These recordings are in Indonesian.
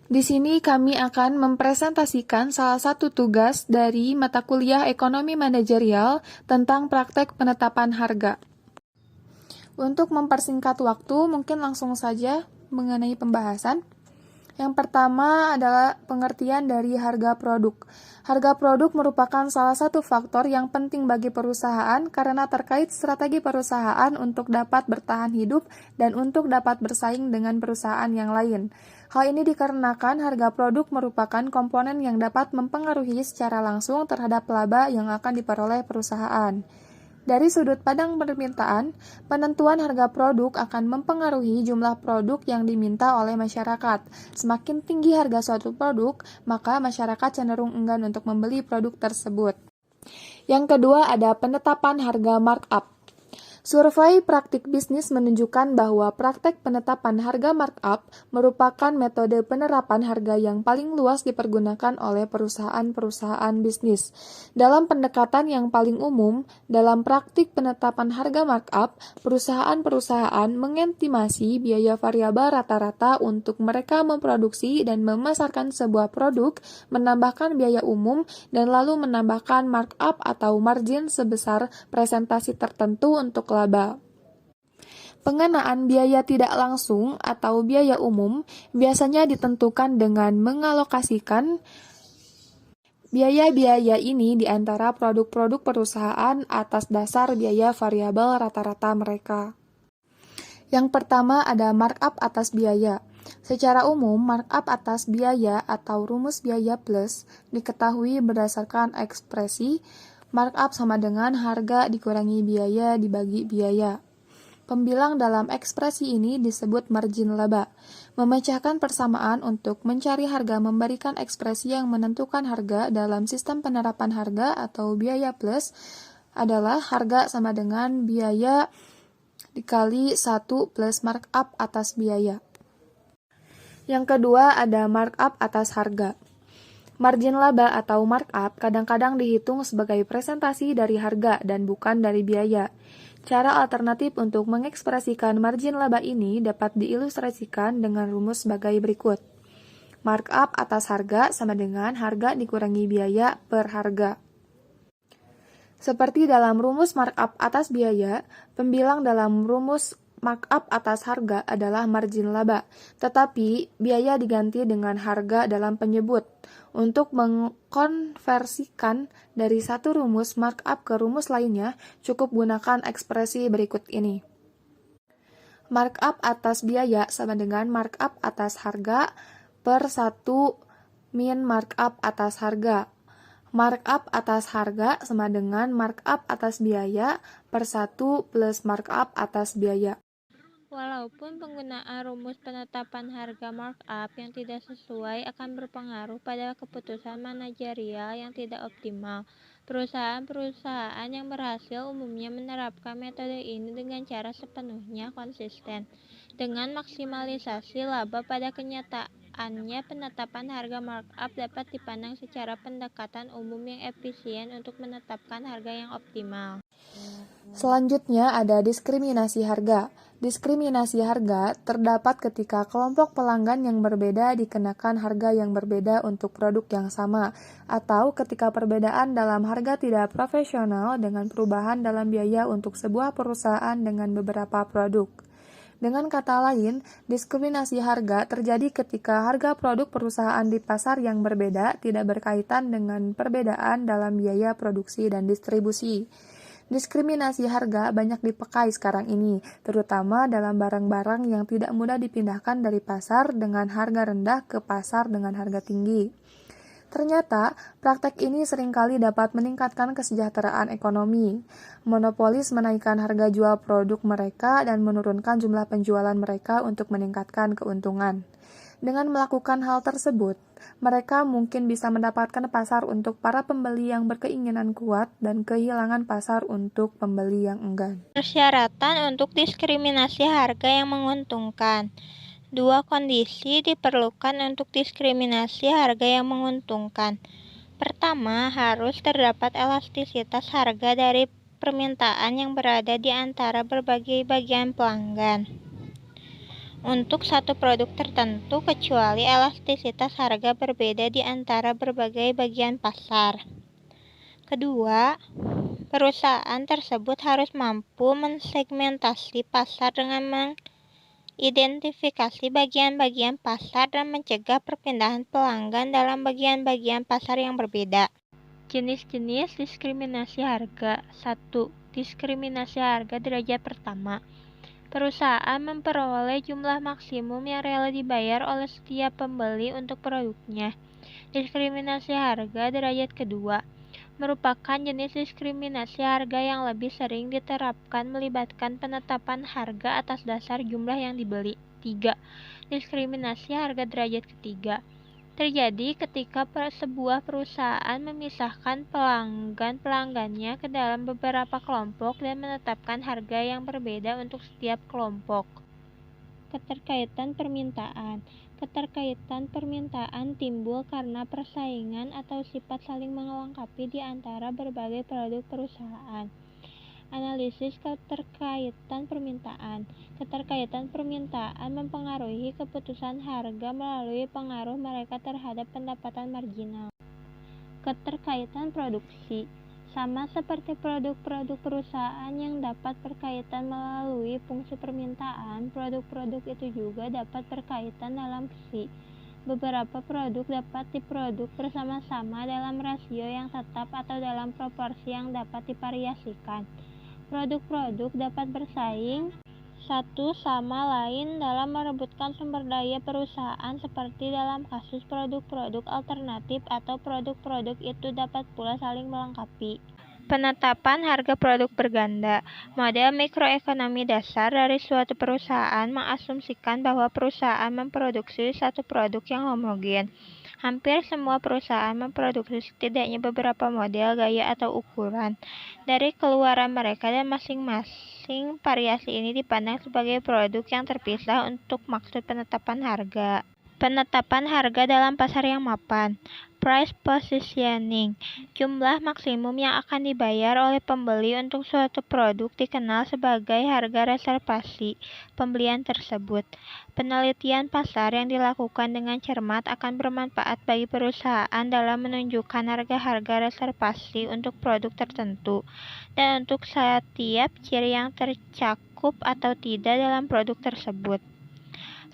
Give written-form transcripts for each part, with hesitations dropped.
Di sini kami akan mempresentasikan salah satu tugas dari mata kuliah Ekonomi Manajerial tentang praktek penetapan harga. Untuk mempersingkat waktu, mungkin langsung saja mengenai pembahasan. Yang pertama adalah pengertian dari harga produk. Harga produk merupakan salah satu faktor yang penting bagi perusahaan karena terkait strategi perusahaan untuk dapat bertahan hidup dan untuk dapat bersaing dengan perusahaan yang lain. Hal ini dikarenakan harga produk merupakan komponen yang dapat mempengaruhi secara langsung terhadap laba yang akan diperoleh perusahaan. Dari sudut pandang permintaan, penentuan harga produk akan mempengaruhi jumlah produk yang diminta oleh masyarakat. Semakin tinggi harga suatu produk, maka masyarakat cenderung enggan untuk membeli produk tersebut. Yang kedua ada penetapan harga markup. Survei praktik bisnis menunjukkan bahwa praktek penetapan harga markup merupakan metode penerapan harga yang paling luas dipergunakan oleh perusahaan-perusahaan bisnis. Dalam pendekatan yang paling umum, dalam praktik penetapan harga markup, perusahaan-perusahaan mengestimasi biaya variabel rata-rata untuk mereka memproduksi dan memasarkan sebuah produk, menambahkan biaya umum, dan lalu menambahkan markup atau margin sebesar presentasi tertentu untuk laba. Pengenaan biaya tidak langsung atau biaya umum biasanya ditentukan dengan mengalokasikan biaya-biaya ini di antara produk-produk perusahaan atas dasar biaya variabel rata-rata mereka. Yang pertama ada markup atas biaya. Secara umum, markup atas biaya atau rumus biaya plus diketahui berdasarkan ekspresi markup sama dengan harga dikurangi biaya dibagi biaya. Pembilang dalam ekspresi ini disebut margin laba. Memecahkan persamaan untuk mencari harga memberikan ekspresi yang menentukan harga dalam sistem penerapan harga atau biaya plus adalah harga sama dengan biaya dikali 1 plus markup atas biaya. Yang kedua ada markup atas harga. Margin laba atau markup kadang-kadang dihitung sebagai presentasi dari harga dan bukan dari biaya. Cara alternatif untuk mengekspresikan margin laba ini dapat diilustrasikan dengan rumus sebagai berikut. Markup atas harga sama dengan harga dikurangi biaya per harga. Seperti dalam rumus markup atas biaya, pembilang dalam rumus markup atas harga adalah margin laba, tetapi biaya diganti dengan harga dalam penyebut. Untuk mengkonversikan dari satu rumus markup ke rumus lainnya, cukup gunakan ekspresi berikut ini. Markup atas biaya sama dengan markup atas harga per 1 min markup atas harga. Markup atas harga sama dengan markup atas biaya per 1 plus markup atas biaya. Walaupun penggunaan rumus penetapan harga markup yang tidak sesuai akan berpengaruh pada keputusan manajerial yang tidak optimal, perusahaan-perusahaan yang berhasil umumnya menerapkan metode ini dengan cara sepenuhnya konsisten. Dengan maksimalisasi laba pada kenyataannya, penetapan harga markup dapat dipandang secara pendekatan umum yang efisien untuk menetapkan harga yang optimal. Selanjutnya ada diskriminasi harga. Diskriminasi harga terdapat ketika kelompok pelanggan yang berbeda dikenakan harga yang berbeda untuk produk yang sama, atau ketika perbedaan dalam harga tidak profesional dengan perubahan dalam biaya untuk sebuah perusahaan dengan beberapa produk. Dengan kata lain, diskriminasi harga terjadi ketika harga produk perusahaan di pasar yang berbeda tidak berkaitan dengan perbedaan dalam biaya produksi dan distribusi. Diskriminasi harga banyak dipakai sekarang ini, terutama dalam barang-barang yang tidak mudah dipindahkan dari pasar dengan harga rendah ke pasar dengan harga tinggi. Ternyata, praktek ini seringkali dapat meningkatkan kesejahteraan ekonomi. Monopolis menaikkan harga jual produk mereka dan menurunkan jumlah penjualan mereka untuk meningkatkan keuntungan. Dengan melakukan hal tersebut, mereka mungkin bisa mendapatkan pasar untuk para pembeli yang berkeinginan kuat dan kehilangan pasar untuk pembeli yang enggan. Persyaratan untuk diskriminasi harga yang menguntungkan. Dua kondisi diperlukan untuk diskriminasi harga yang menguntungkan. Pertama, harus terdapat elastisitas harga dari permintaan yang berada di antara berbagai bagian pelanggan. untuk satu produk tertentu kecuali elastisitas harga berbeda di antara berbagai bagian pasar. Kedua, perusahaan tersebut harus mampu mensegmentasi pasar dengan mengidentifikasi bagian-bagian pasar dan mencegah perpindahan pelanggan dalam bagian-bagian pasar yang berbeda. Jenis-jenis diskriminasi harga. 1. Diskriminasi harga derajat pertama. Perusahaan memperoleh jumlah maksimum yang rela dibayar oleh setiap pembeli untuk produknya. Diskriminasi harga derajat kedua merupakan jenis diskriminasi harga yang lebih sering diterapkan melibatkan penetapan harga atas dasar jumlah yang dibeli. 3. Diskriminasi harga derajat ketiga terjadi ketika sebuah perusahaan memisahkan pelanggan-pelanggannya ke dalam beberapa kelompok dan menetapkan harga yang berbeda untuk setiap kelompok. Keterkaitan permintaan. Keterkaitan permintaan timbul karena persaingan atau sifat saling melengkapi di antara berbagai produk perusahaan. Analisis keterkaitan permintaan. Keterkaitan permintaan mempengaruhi keputusan harga melalui pengaruh mereka terhadap pendapatan marginal. Keterkaitan produksi. Sama seperti produk-produk perusahaan yang dapat berkaitan melalui fungsi permintaan, produk-produk itu juga dapat berkaitan dalam fungsi. Beberapa produk dapat diproduk bersama-sama dalam rasio yang tetap atau dalam proporsi yang dapat divariasikan. Produk-produk dapat bersaing satu sama lain dalam merebutkan sumber daya perusahaan seperti dalam kasus produk-produk alternatif atau produk-produk itu dapat pula saling melengkapi. Penetapan harga produk berganda. Model mikroekonomi dasar dari suatu perusahaan mengasumsikan bahwa perusahaan memproduksi satu produk yang homogen. Hampir semua perusahaan memproduksi setidaknya beberapa model, gaya, atau ukuran dari keluaran mereka dan masing-masing variasi ini dipandang sebagai produk yang terpisah untuk maksud penetapan harga. Penetapan harga dalam pasar yang mapan. Price positioning. Jumlah maksimum yang akan dibayar oleh pembeli untuk suatu produk dikenal sebagai harga reservasi pembelian tersebut. Penelitian pasar yang dilakukan dengan cermat akan bermanfaat bagi perusahaan dalam menunjukkan harga-harga reservasi untuk produk tertentu dan untuk setiap ciri yang tercakup atau tidak dalam produk tersebut.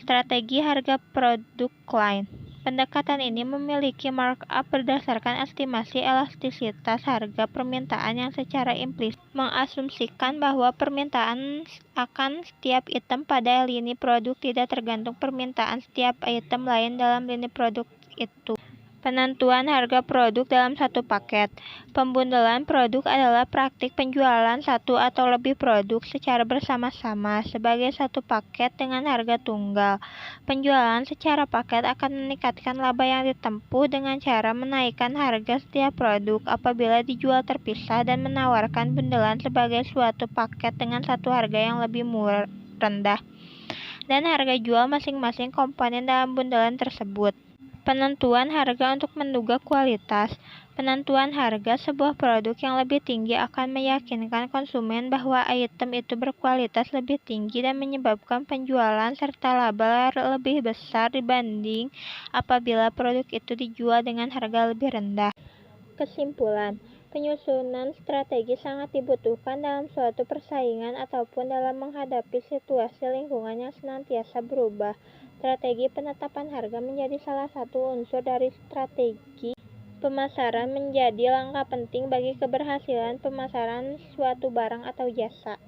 Strategi harga produk lain. Pendekatan ini memiliki markup berdasarkan estimasi elastisitas harga permintaan yang secara implisit mengasumsikan bahwa permintaan akan setiap item pada lini produk tidak tergantung permintaan setiap item lain dalam lini produk itu. Penentuan harga produk dalam satu paket. Pembundelan produk adalah praktik penjualan satu atau lebih produk secara bersama-sama sebagai satu paket dengan harga tunggal. Penjualan secara paket akan meningkatkan laba yang ditempuh dengan cara menaikkan harga setiap produk apabila dijual terpisah dan menawarkan bundelan sebagai suatu paket dengan satu harga yang lebih rendah dan harga jual masing-masing komponen dalam bundelan tersebut. Penentuan harga untuk menduga kualitas. Penentuan harga sebuah produk yang lebih tinggi akan meyakinkan konsumen bahwa item itu berkualitas lebih tinggi dan menyebabkan penjualan serta laba lebih besar dibanding apabila produk itu dijual dengan harga lebih rendah. Kesimpulan, penyusunan strategi sangat dibutuhkan dalam suatu persaingan ataupun dalam menghadapi situasi lingkungan yang senantiasa berubah. Strategi penetapan harga menjadi salah satu unsur dari strategi pemasaran menjadi langkah penting bagi keberhasilan pemasaran suatu barang atau jasa.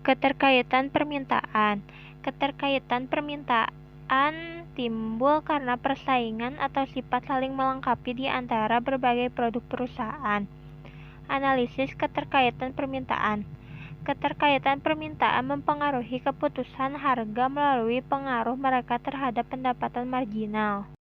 Keterkaitan permintaan. Keterkaitan permintaan timbul karena persaingan atau sifat saling melengkapi di antara berbagai produk perusahaan. Analisis keterkaitan permintaan. Keterkaitan permintaan mempengaruhi keputusan harga melalui pengaruh mereka terhadap pendapatan marginal.